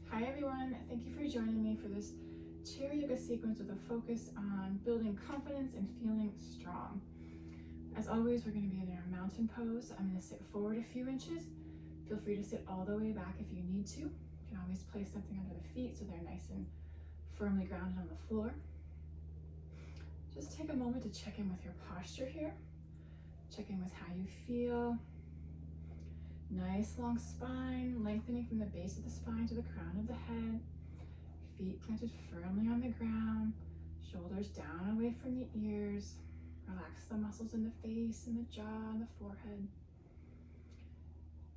Hi everyone, thank you for joining me for this chair yoga sequence with a focus on building confidence and feeling strong. As always, we're going to be in our mountain pose. I'm going to sit forward a few inches. Feel free to sit all the way back if you need to. You can always place something under the feet so they're nice and firmly grounded on the floor. Just take a moment to check in with your posture here. Check in with how you feel. Nice long spine, lengthening from the base of the spine to the crown of the head. Feet planted firmly on the ground. Shoulders down away from the ears. Relax the muscles in the face and the jaw and the forehead.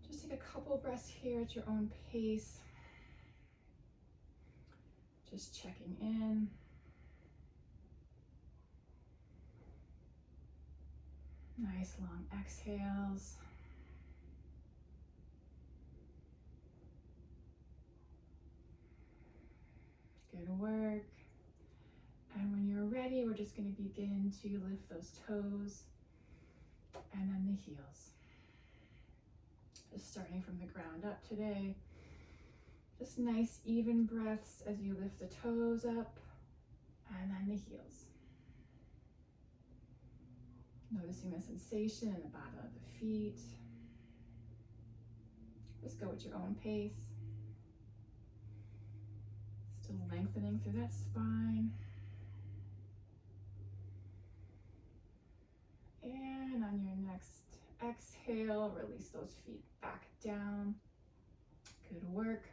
Just take a couple breaths here at your own pace. Just checking in. Nice long exhales. Good work. And when you're ready, we're just going to begin to lift those toes and then the heels. Just starting from the ground up today. Just nice even breaths as you lift the toes up and then the heels. Noticing the sensation in the bottom of the feet. Just go at your own pace. Still lengthening through that spine. And on your next exhale, release those feet back down. Good work.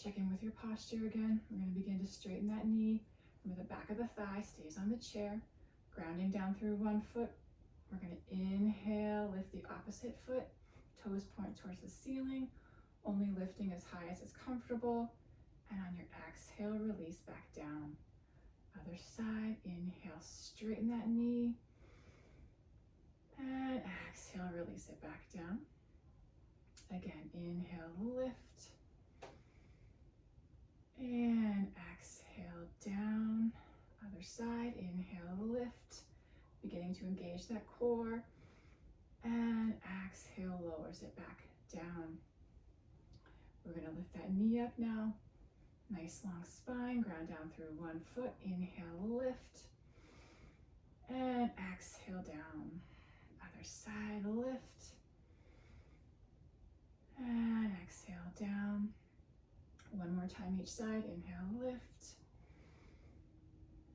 Check in with your posture again. We're going to begin to straighten that knee. Remember, the back of the thigh stays on the chair. Grounding down through one foot. We're going to inhale, lift the opposite foot. Toes point towards the ceiling. Only lifting as high as is comfortable. And on your exhale, release back down. Other side, inhale, straighten that knee. And exhale, release it back down. Again, inhale, lift. And exhale, down. Other side, inhale, lift. Beginning to engage that core. And exhale, lowers it back down. We're going to lift that knee up now. Nice long spine, ground down through one foot. Inhale, lift. And exhale, down. Other side, lift. And exhale, down. One more time each side. Inhale, lift.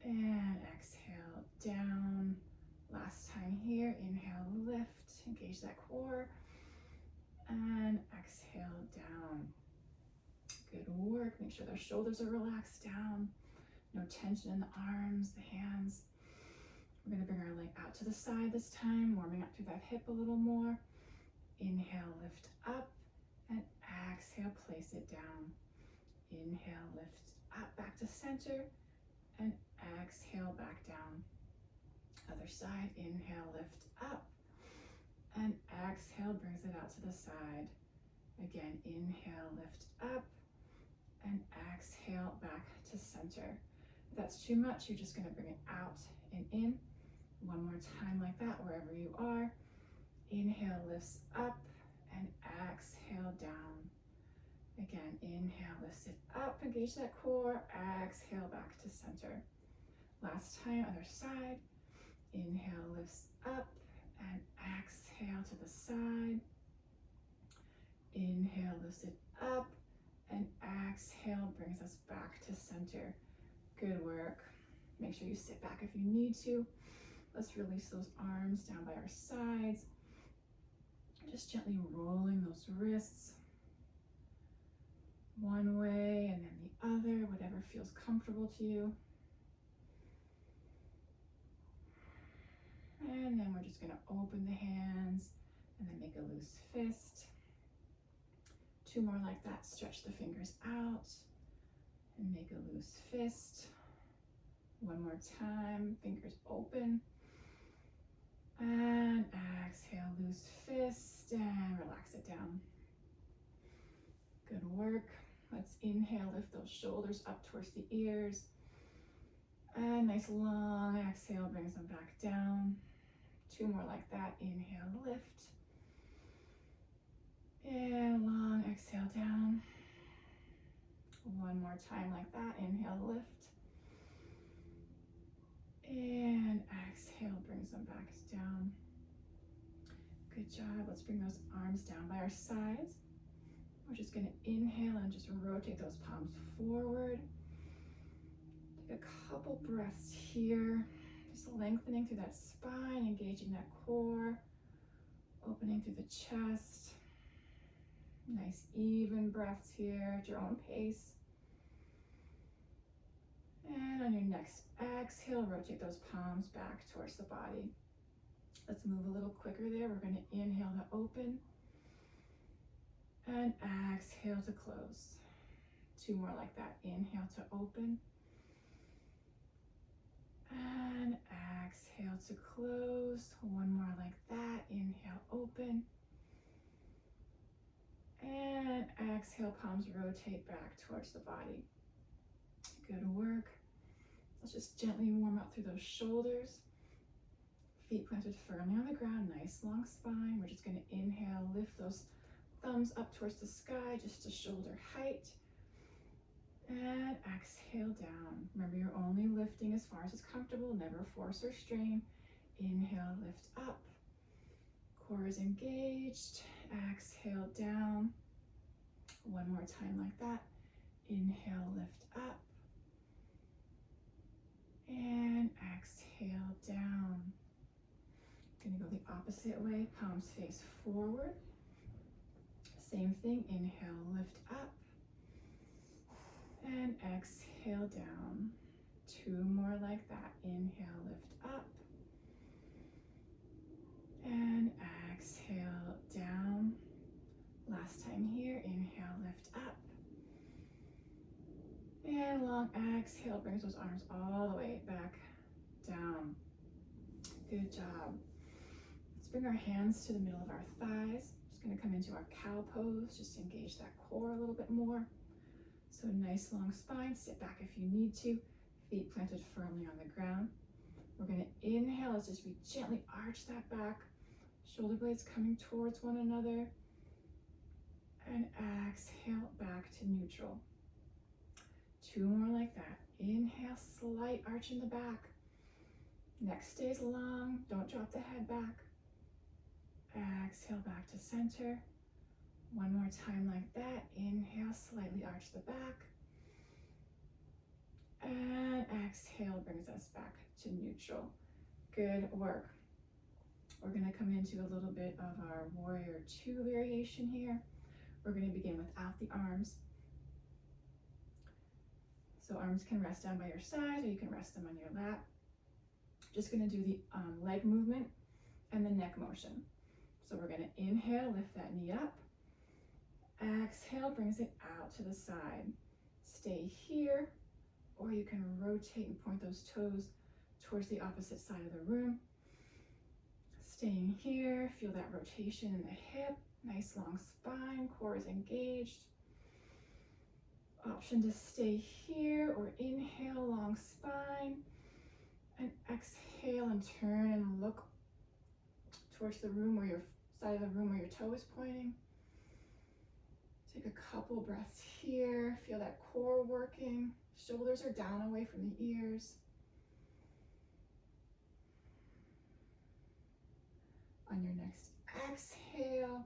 And exhale, down. Last time here. Inhale, lift. Engage that core. And exhale, down. Good work. Make sure their shoulders are relaxed down. No tension in the arms, the hands. We're going to bring our leg out to the side this time, warming up through that hip a little more. Inhale, lift up, and exhale, place it down. Inhale, lift up, back to center, and exhale, back down. Other side, inhale, lift up, and exhale, brings it out to the side. Again, inhale, lift up, and exhale, back to center. If that's too much, you're just going to bring it out and in. One more time like that, wherever you are. Inhale, lifts up, and exhale, down. Again, inhale, lifts it up, engage that core. Exhale, back to center. Last time, other side. Inhale, lifts up, and exhale to the side. Inhale, lifts it up, and exhale brings us back to center. Good work. Make sure you sit back if you need to. Let's release those arms down by our sides. Just gently rolling those wrists one way and then the other, whatever feels comfortable to you. And then we're just going to open the hands and then make a loose fist. Two more like that. Stretch the fingers out and make a loose fist. One more time. Fingers open. And exhale, loose fist, and relax it down. Good work. Let's inhale, lift those shoulders up towards the ears. And nice long exhale brings them back down. Two more like that. Inhale, lift. And long exhale down. One more time like that. Inhale, lift. And exhale, brings them back down. Good job. Let's bring those arms down by our sides. We're just going to inhale and just rotate those palms forward. Take a couple breaths here. Just lengthening through that spine, engaging that core, opening through the chest. Nice even breaths here at your own pace. And on your next exhale, rotate those palms back towards the body. Let's move a little quicker there. We're going to inhale to open and exhale to close. Two more like that. Inhale to open and exhale to close. One more like that. Inhale, open and exhale, palms rotate back towards the body. Good work. Let's just gently warm up through those shoulders. Feet planted firmly on the ground, nice long spine. We're just going to inhale, lift those thumbs up towards the sky, just to shoulder height. And exhale down. Remember, you're only lifting as far as is comfortable, never force or strain. Inhale, lift up. Core is engaged. Exhale down. One more time like that. Inhale, lift up. And exhale down. Gonna go the opposite way, palms face forward. Same thing, inhale, lift up. And exhale down. Two more like that. Inhale, lift up. And exhale down. Last time here, inhale, lift up. And long exhale brings those arms all the way back down. Good job. Let's bring our hands to the middle of our thighs. Just going to come into our cow pose, just engage that core a little bit more. So nice long spine, sit back if you need to, feet planted firmly on the ground. We're going to inhale as we gently arch that back, shoulder blades coming towards one another, and exhale back to neutral. Two more like that. Inhale, slight arch in the back. Neck stays long, don't drop the head back. Exhale back to center. One more time like that. Inhale, slightly arch the back. And exhale brings us back to neutral. Good work. We're going to come into a little bit of our warrior two variation here. We're going to begin without the arms. So arms can rest down by your side, or you can rest them on your lap. Just going to do the leg movement and the neck motion. So we're going to inhale, lift that knee up. Exhale, brings it out to the side. Stay here, or you can rotate and point those toes towards the opposite side of the room. Staying here, feel that rotation in the hip. Nice long spine, core is engaged. Option to stay here or inhale, long spine, and exhale and turn and look towards the room where your side of the room where your toe is pointing. Take a couple breaths here. Feel that core working. Shoulders are down away from the ears. On your next exhale,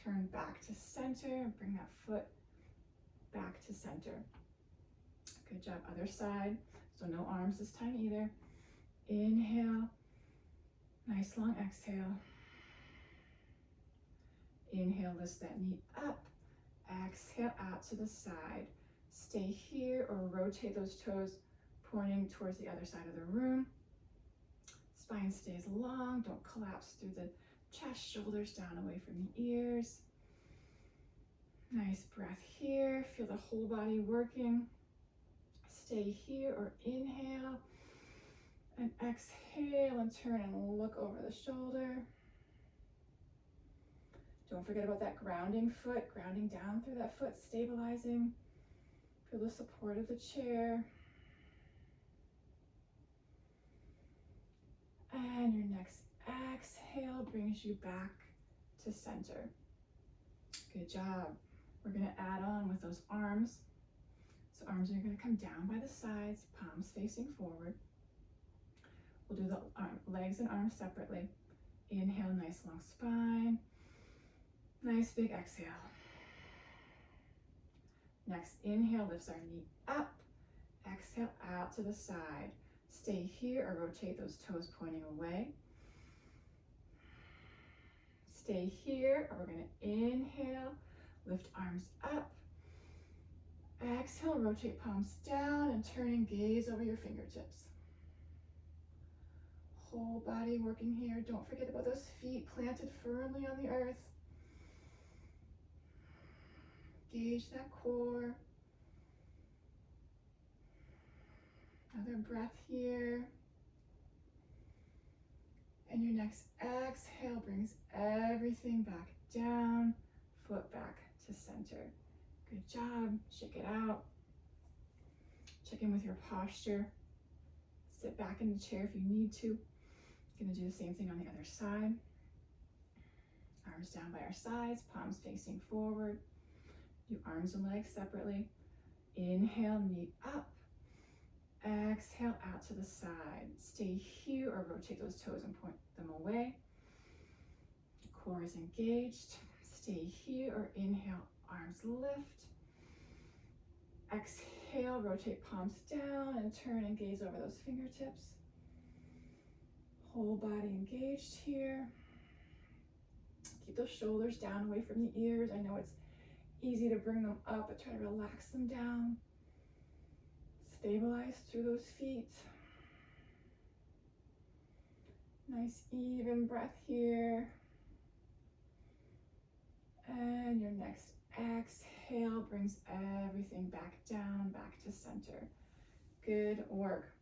turn back to center and bring that foot back to center. Good job. Other side. So no arms this time either. Inhale. Nice long exhale. Inhale, lift that knee up. Exhale out to the side. Stay here or rotate those toes pointing towards the other side of the room. Spine stays long. Don't collapse through the chest, shoulders down away from the ears. Nice breath here. Feel the whole body working. Stay here or inhale and exhale and turn and look over the shoulder. Don't forget about that grounding foot, grounding down through that foot, stabilizing. Feel the support of the chair. And your next exhale brings you back to center. Good job. We're going to add on with those arms. So arms are going to come down by the sides, palms facing forward. We'll do the legs and arms separately. Inhale, nice long spine. Nice big exhale. Next, inhale, lifts our knee up. Exhale, out to the side. Stay here or rotate those toes pointing away. Stay here, or we're going to inhale, lift arms up. Exhale, rotate palms down and turn and gaze over your fingertips. Whole body working here. Don't forget about those feet planted firmly on the earth. Gauge that core. Another breath here. And your next exhale brings everything back down, foot back to center. Good job. Shake it out. Check in with your posture. Sit back in the chair if you need to. Gonna do the same thing on the other side. Arms down by our sides, palms facing forward. Do arms and legs separately. Inhale, knee up. Exhale, out to the side. Stay here or rotate those toes and point them away. Core is engaged. Stay here or inhale, arms lift. Exhale, rotate palms down and turn and gaze over those fingertips. Whole body engaged here. Keep those shoulders down away from the ears. I know it's easy to bring them up, but try to relax them down. Stabilize through those feet. Nice even breath here. And your next exhale brings everything back down, back to center. Good work.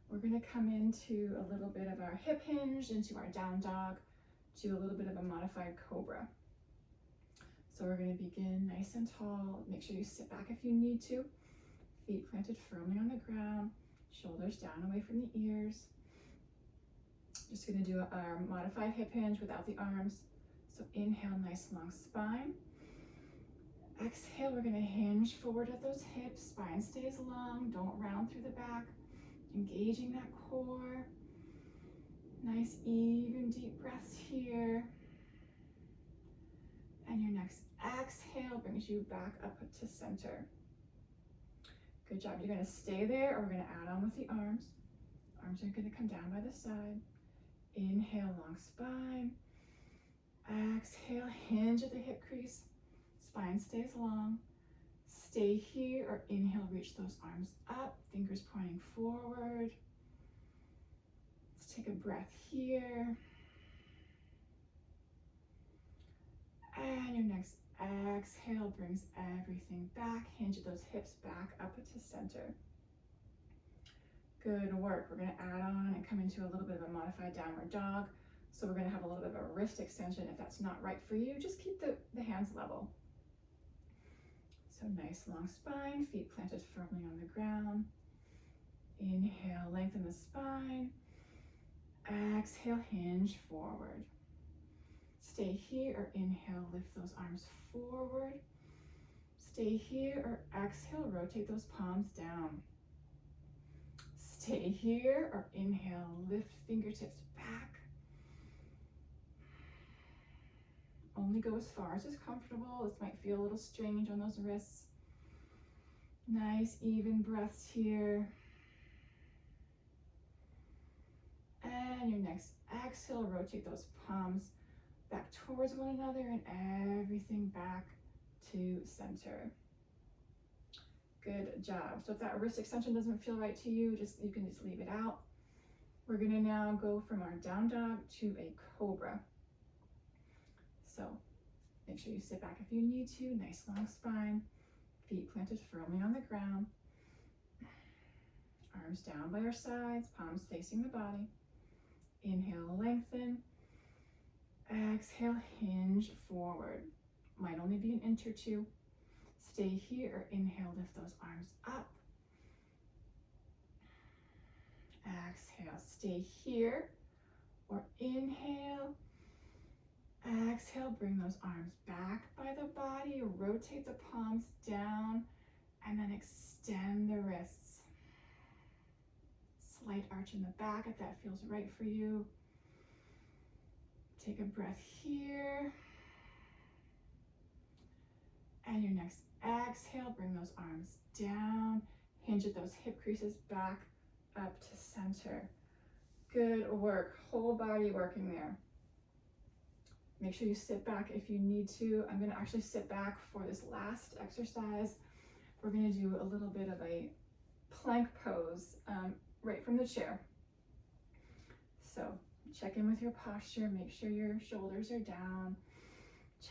We're going to come into a little bit of our hip hinge, into our down dog, do a little bit of a modified cobra. So we're going to begin nice and tall. Make sure you sit back if you need to. Feet planted firmly on the ground, shoulders down away from the ears. Just going to do our modified hip hinge without the arms. So inhale, nice long spine. Exhale, we're going to hinge forward at those hips. Spine stays long, don't round through the back. Engaging that core. Nice even deep breaths here. And your next exhale brings you back up to center. Good job. You're going to stay there, or we're going to add on with the arms. Arms are going to come down by the side. Inhale, long spine. Exhale, hinge at the hip crease. Spine stays long. Stay here, or inhale, reach those arms up, fingers pointing forward. Let's take a breath here. And your next exhale brings everything back. Hinge those hips back up to center. Good work. We're going to add on and come into a little bit of a modified downward dog. So we're going to have a little bit of a wrist extension. If that's not right for you, just keep the hands level. So nice long spine, feet planted firmly on the ground. Inhale, lengthen the spine. Exhale, hinge forward. Stay here, or inhale, lift those arms forward. Stay here, or exhale, rotate those palms down. Stay here, or inhale, lift fingertips back. Only go as far as is comfortable. This might feel a little strange on those wrists. Nice even breaths here. And your next exhale, rotate those palms back towards one another and everything back to center. Good job. So if that wrist extension doesn't feel right to you, you can just leave it out. We're going to now go from our down dog to a cobra. So make sure you sit back if you need to. Nice long spine, feet planted firmly on the ground. Arms down by our sides, palms facing the body. Inhale, lengthen. Exhale, hinge forward. Might only be an inch or two. Stay here, or inhale, lift those arms up. Exhale, stay here, or inhale. Exhale, bring those arms back by the body, rotate the palms down And then extend the wrists. Slight arch in the back if that feels right for you. Take a breath here. And your next exhale, bring those arms down. Hinge at those hip creases, back up to center. Good work, whole body working there. Make sure you sit back if you need to. I'm gonna actually sit back for this last exercise. We're gonna do a little bit of a plank pose right from the chair. So check in with your posture, make sure your shoulders are down.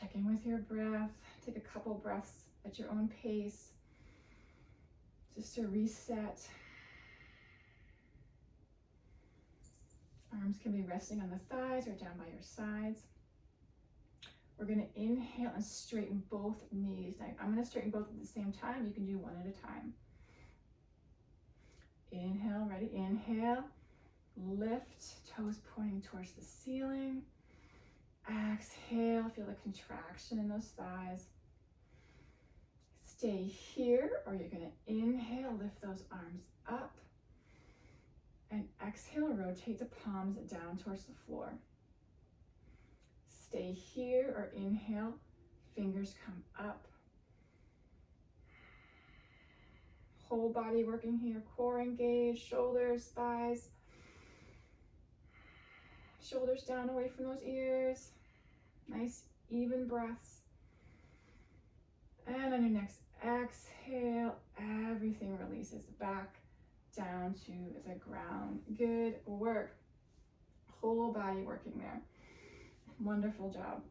Check in with your breath. Take a couple breaths at your own pace, just to reset. Arms can be resting on the thighs or down by your sides. We're going to inhale and straighten both knees. Now, I'm going to straighten both at the same time. You can do one at a time. Inhale, ready? Inhale. Lift, toes pointing towards the ceiling. Exhale, feel the contraction in those thighs. Stay here, or you're going to inhale, lift those arms up. And exhale, rotate the palms down towards the floor. Stay here, or inhale, fingers come up. Whole body working here, core engaged, shoulders, thighs. Shoulders down away from those ears. Nice, even breaths. And on your next exhale, everything releases back down to the ground. Good work. Whole body working there. Wonderful job.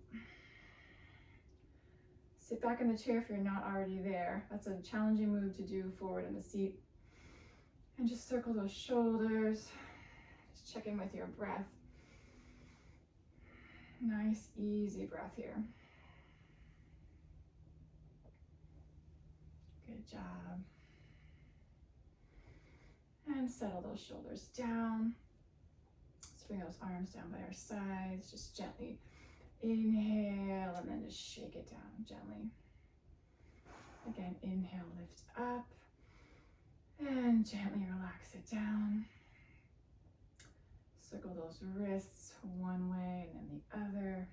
Sit back in the chair if you're not already there. That's a challenging move to do forward in the seat. And just circle those shoulders. Just check in with your breath. Nice, easy breath here. Good job. And settle those shoulders down. Let's bring those arms down by our sides. Just gently inhale and then just shake it down gently. Again, inhale, lift up. And gently relax it down. Circle those wrists one way and then the other.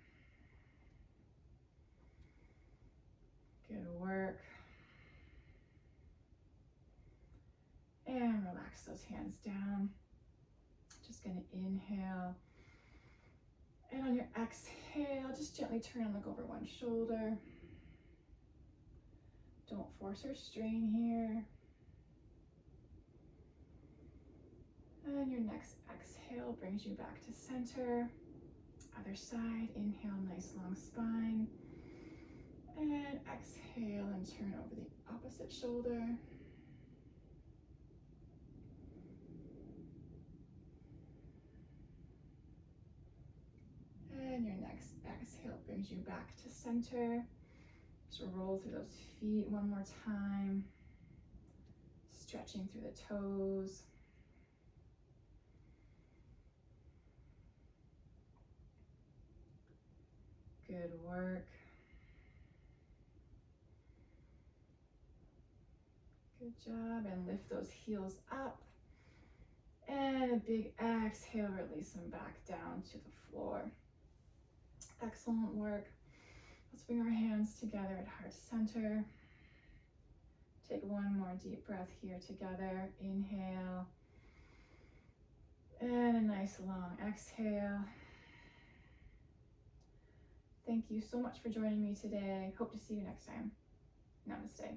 Good work. And relax those hands down. Just going to inhale. And on your exhale, just gently turn and look over one shoulder. Don't force or strain here. And your next exhale brings you back to center. Other side, inhale, nice long spine. And exhale and turn over the opposite shoulder. And your next exhale brings you back to center. Just roll through those feet one more time. Stretching through the toes. Good work. Good job. And lift those heels up. And a big exhale, release them back down to the floor. Excellent work. Let's bring our hands together at heart center. Take one more deep breath here together. Inhale. And a nice long exhale. Thank you so much for joining me today. Hope to see you next time. Namaste.